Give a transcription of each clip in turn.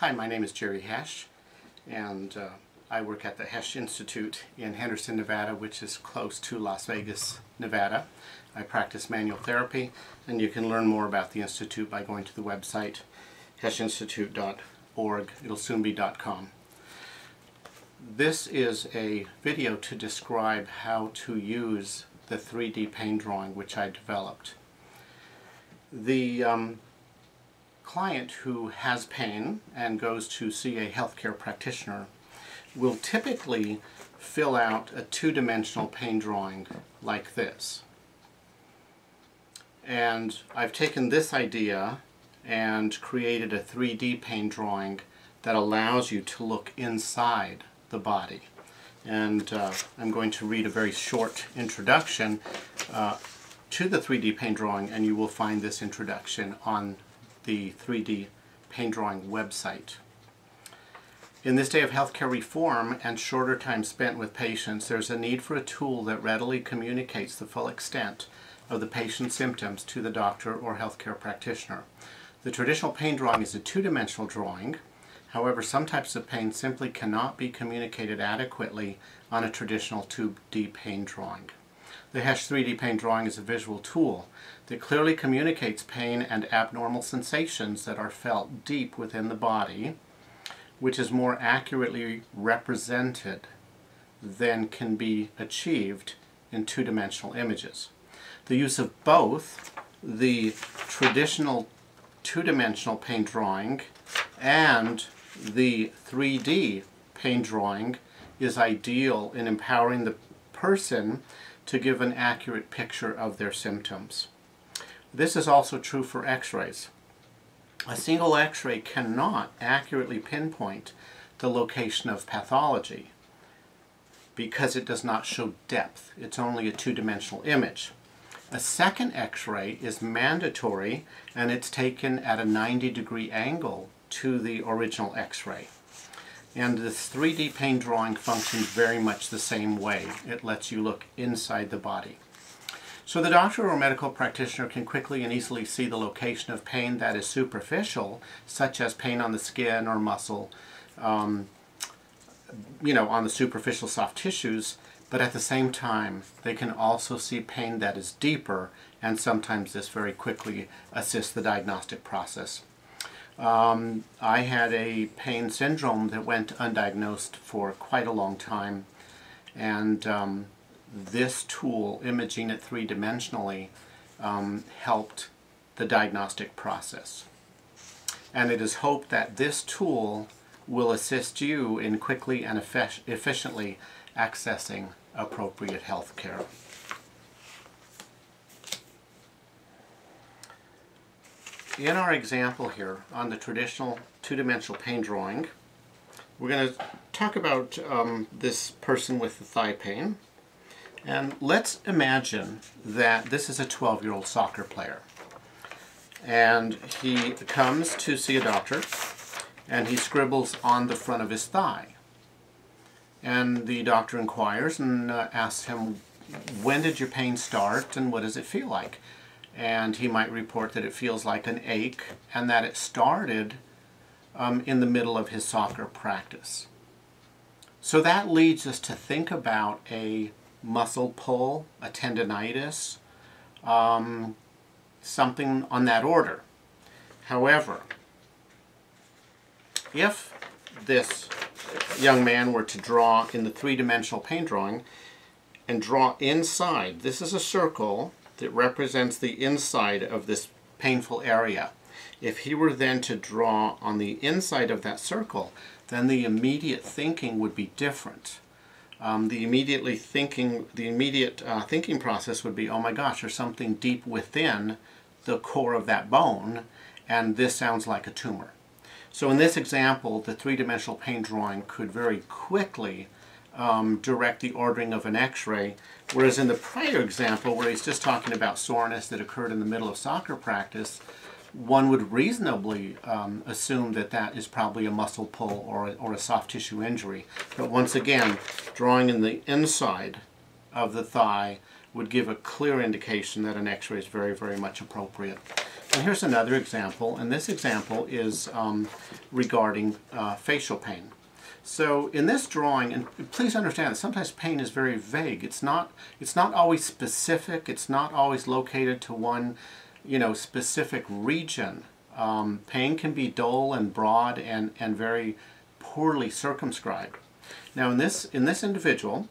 Hi, my name is Jerry Hesch, and I work at the Hesch Institute in Henderson, Nevada, which is close to Las Vegas, Nevada. I practice manual therapy, and you can learn more about the Institute by going to the website heschinstitute.org. It'll soon be .com. This is a video to describe how to use the 3D pain drawing which I developed. The client who has pain and goes to see a healthcare practitioner will typically fill out a two-dimensional pain drawing like this. And I've taken this idea and created a 3D pain drawing that allows you to look inside the body. And I'm going to read a very short introduction to the 3D pain drawing, and you will find this introduction on the 3D pain drawing website. In this day of healthcare reform and shorter time spent with patients, there's a need for a tool that readily communicates the full extent of the patient's symptoms to the doctor or healthcare practitioner. The traditional pain drawing is a two-dimensional drawing. However, some types of pain simply cannot be communicated adequately on a traditional 2D pain drawing. The Hesch 3D pain drawing is a visual tool that clearly communicates pain and abnormal sensations that are felt deep within the body, which is more accurately represented than can be achieved in two-dimensional images. The use of both the traditional two-dimensional pain drawing and the 3D pain drawing is ideal in empowering the person to give an accurate picture of their symptoms. This is also true for x-rays. A single x-ray cannot accurately pinpoint the location of pathology because it does not show depth. It's only a two-dimensional image. A second x-ray is mandatory, and it's taken at a 90-degree angle to the original x-ray. And this 3D pain drawing functions very much the same way. It lets you look inside the body. So the doctor or medical practitioner can quickly and easily see the location of pain that is superficial, such as pain on the skin or muscle, on the superficial soft tissues, but at the same time they can also see pain that is deeper, and sometimes this very quickly assists the diagnostic process. I had a pain syndrome that went undiagnosed for quite a long time, and this tool, imaging it three-dimensionally, helped the diagnostic process. And it is hoped that this tool will assist you in quickly and efficiently accessing appropriate health care. In our example here on the traditional two-dimensional pain drawing, we're going to talk about this person with the thigh pain. And let's imagine that this is a 12-year-old soccer player. And he comes to see a doctor, and he scribbles on the front of his thigh. And the doctor inquires and asks him, when did your pain start and what does it feel like? And he might report that it feels like an ache and that it started in the middle of his soccer practice. So that leads us to think about a muscle pull, a tendinitis, something on that order. However, if this young man were to draw in the three-dimensional pain drawing and draw inside, this is a circle that represents the inside of this painful area. If he were then to draw on the inside of that circle, then the immediate thinking would be different. The immediate thinking process would be, oh my gosh, there's something deep within the core of that bone, and this sounds like a tumor. So in this example, the three-dimensional pain drawing could very quickly direct the ordering of an x-ray, whereas in the prior example, where he's just talking about soreness that occurred in the middle of soccer practice, one would reasonably assume that that is probably a muscle pull or a soft tissue injury. But once again, drawing in the inside of the thigh would give a clear indication that an x-ray is very, very much appropriate. And here's another example, and this example is regarding facial pain. So in this drawing, and please understand that sometimes pain is very vague. It's not always specific. It's not always located to one, specific region. Pain can be dull and broad and very poorly circumscribed. Now in this individual,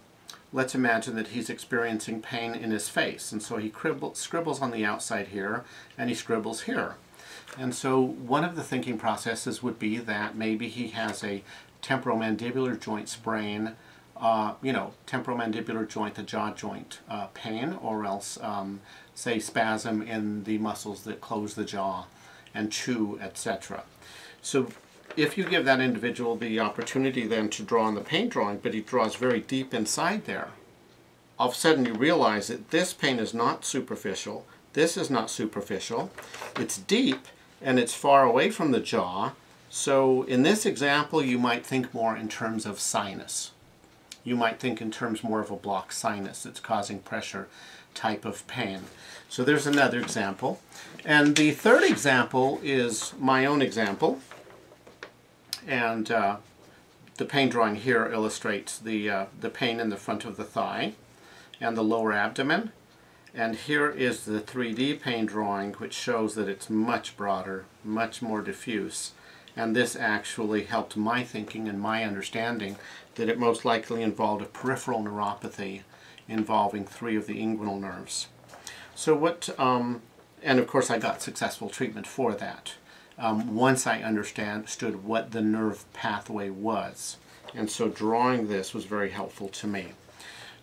let's imagine that he's experiencing pain in his face, and so he scribbles on the outside here, and he scribbles here. And so one of the thinking processes would be that maybe he has a temporomandibular joint sprain, temporomandibular joint, the jaw joint pain, or else, say, spasm in the muscles that close the jaw and chew, etc. So if you give that individual the opportunity then to draw on the pain drawing, but he draws very deep inside there, all of a sudden you realize that this pain is not superficial, this is not superficial, it's deep and it's far away from the jaw. So in this example you might think more in terms of sinus. You might think in terms more of a blocked sinus that's causing pressure type of pain. So there's another example. And the third example is my own example. And the pain drawing here illustrates the pain in the front of the thigh and the lower abdomen. And here is the 3D pain drawing, which shows that it's much broader, much more diffuse. And this actually helped my thinking and my understanding that it most likely involved a peripheral neuropathy involving 3 of the inguinal nerves. So and of course I got successful treatment for that. Once I understood what the nerve pathway was. And so drawing this was very helpful to me.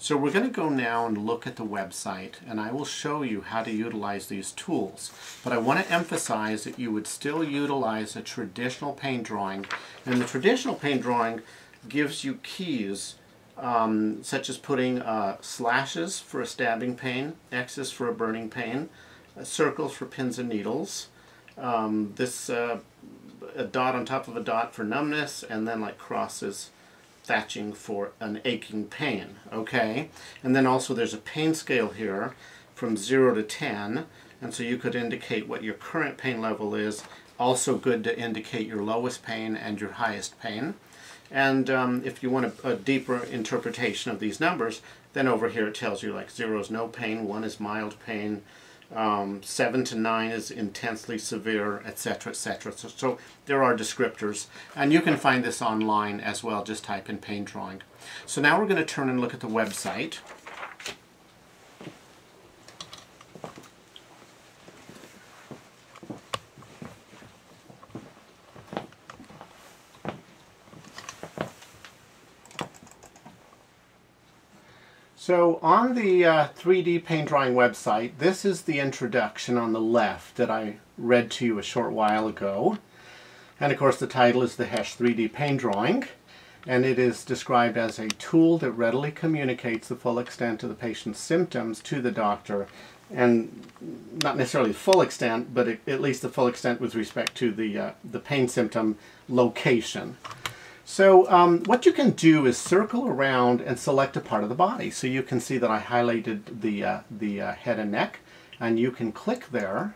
So we're going to go now and look at the website, and I will show you how to utilize these tools. But I want to emphasize that you would still utilize a traditional pain drawing, and the traditional pain drawing gives you keys such as putting slashes for a stabbing pain, X's for a burning pain, circles for pins and needles, a dot on top of a dot for numbness, and then like crosses, thatching for an aching pain, okay? And then also there's a pain scale here from 0 to 10, and so you could indicate what your current pain level is, also good to indicate your lowest pain and your highest pain. And if you want a deeper interpretation of these numbers, then over here it tells you like 0 is no pain, 1 is mild pain, 7 to 9 is intensely severe, etc., etc. So there are descriptors, and you can find this online as well. Just type in pain drawing. So now we're going to turn and look at the website. So on the 3D pain drawing website, this is the introduction on the left that I read to you a short while ago. And of course the title is the Hesch 3D pain drawing, and it is described as a tool that readily communicates the full extent of the patient's symptoms to the doctor, and not necessarily the full extent, but at least the full extent with respect to the pain symptom location. So what you can do is circle around and select a part of the body. So you can see that I highlighted the head and neck, and you can click there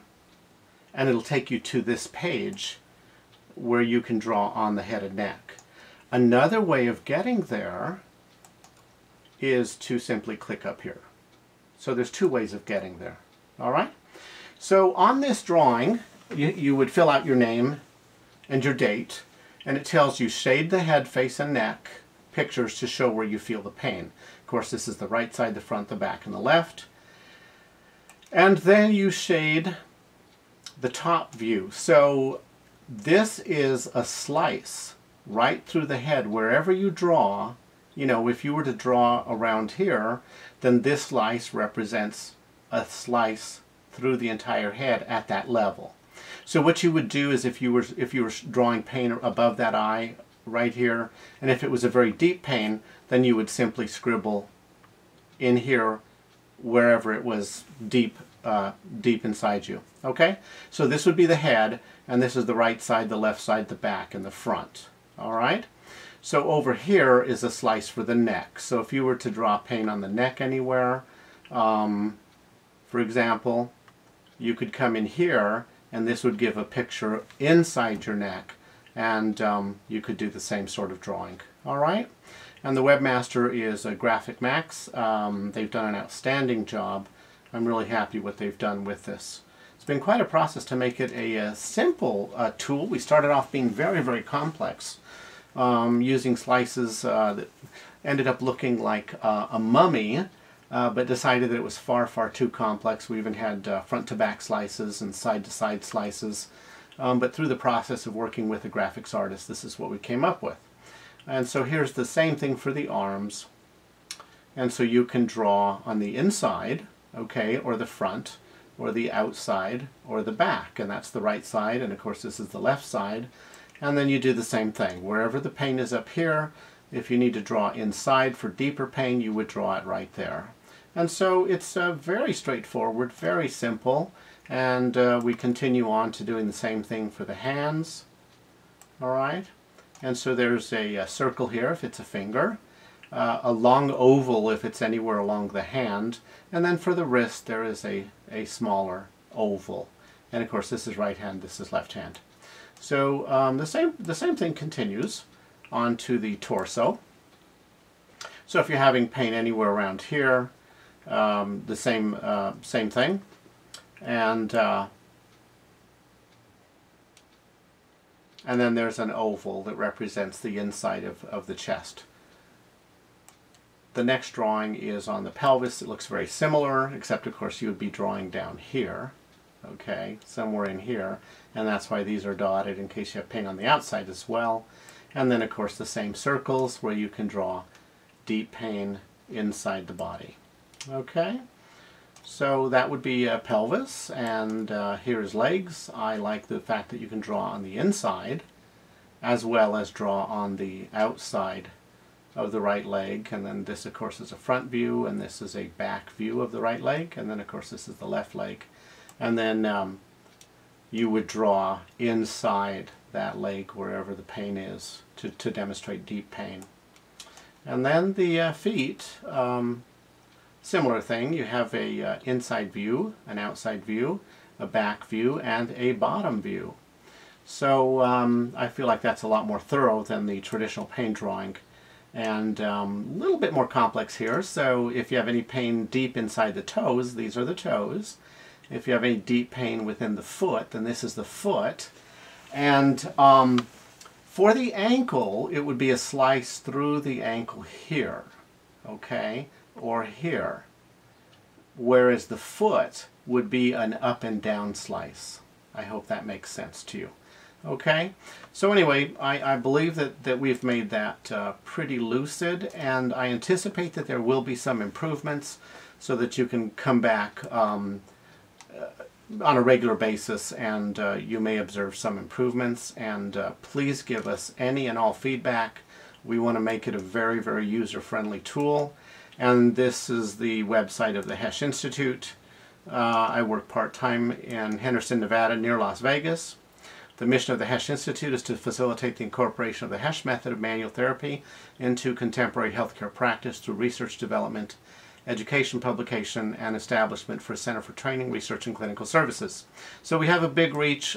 and it'll take you to this page where you can draw on the head and neck. Another way of getting there is to simply click up here. So there's 2 ways of getting there. All right? So on this drawing, you would fill out your name and your date. And it tells you shade the head, face, and neck pictures to show where you feel the pain. Of course, this is the right side, the front, the back, and the left. And then you shade the top view. So this is a slice right through the head. Wherever you draw, if you were to draw around here, then this slice represents a slice through the entire head at that level. So what you would do is if you were drawing pain above that eye right here, and if it was a very deep pain, then you would simply scribble in here wherever it was deep inside you. Okay? So this would be the head, and this is the right side, the left side, the back, and the front. All right? So over here is a slice for the neck. So if you were to draw pain on the neck anywhere, for example, you could come in here, and this would give a picture inside your neck and you could do the same sort of drawing. All right, and the webmaster is Graphic Max. They've done an outstanding job. I'm really happy what they've done with this. It's been quite a process to make it a simple tool. We started off being very, very complex, using slices that ended up looking like a mummy, but decided that it was far, far too complex. We even had front-to-back slices and side-to-side slices. But through the process of working with a graphics artist, this is what we came up with. And so here's the same thing for the arms. And so you can draw on the inside, okay, or the front, or the outside, or the back. And that's the right side, and of course this is the left side. And then you do the same thing. Wherever the pain is up here, if you need to draw inside for deeper pain, you would draw it right there. And so it's very straightforward, very simple. And we continue on to doing the same thing for the hands. All right. And so there's a circle here if it's a finger, a long oval if it's anywhere along the hand, and then for the wrist there is a smaller oval. And of course this is right hand, this is left hand. So the same thing continues onto the torso. So if you're having pain anywhere around here, the same thing. And then there's an oval that represents the inside of the chest. The next drawing is on the pelvis. It looks very similar, except of course you would be drawing down here, okay, somewhere in here, and that's why these are dotted in case you have pain on the outside as well. And then of course the same circles where you can draw deep pain inside the body. Okay, so that would be pelvis, and here's legs. I like the fact that you can draw on the inside as well as draw on the outside of the right leg, and then this of course is a front view, and this is a back view of the right leg, and then of course this is the left leg, and then you would draw inside that leg wherever the pain is to demonstrate deep pain. And then the feet, similar thing. You have a inside view, an outside view, a back view, and a bottom view. So I feel like that's a lot more thorough than the traditional pain drawing, and a little bit more complex here. So if you have any pain deep inside the toes, these are the toes. If you have any deep pain within the foot, then this is the foot. And for the ankle, it would be a slice through the ankle here, okay, or here, whereas the foot would be an up and down slice. I hope that makes sense to you. Okay, so anyway, I believe that we've made that pretty lucid, and I anticipate that there will be some improvements so that you can come back on a regular basis, and you may observe some improvements. And please give us any and all feedback. We want to make it a very, very user-friendly tool. And this is the website of the Hesch Institute. I work part-time in Henderson, Nevada, near Las Vegas. The mission of the Hesch Institute is to facilitate the incorporation of the Hesch method of manual therapy into contemporary healthcare practice through research development, education, publication, and establishment for a Center for Training, Research, and Clinical Services. So we have a big reach.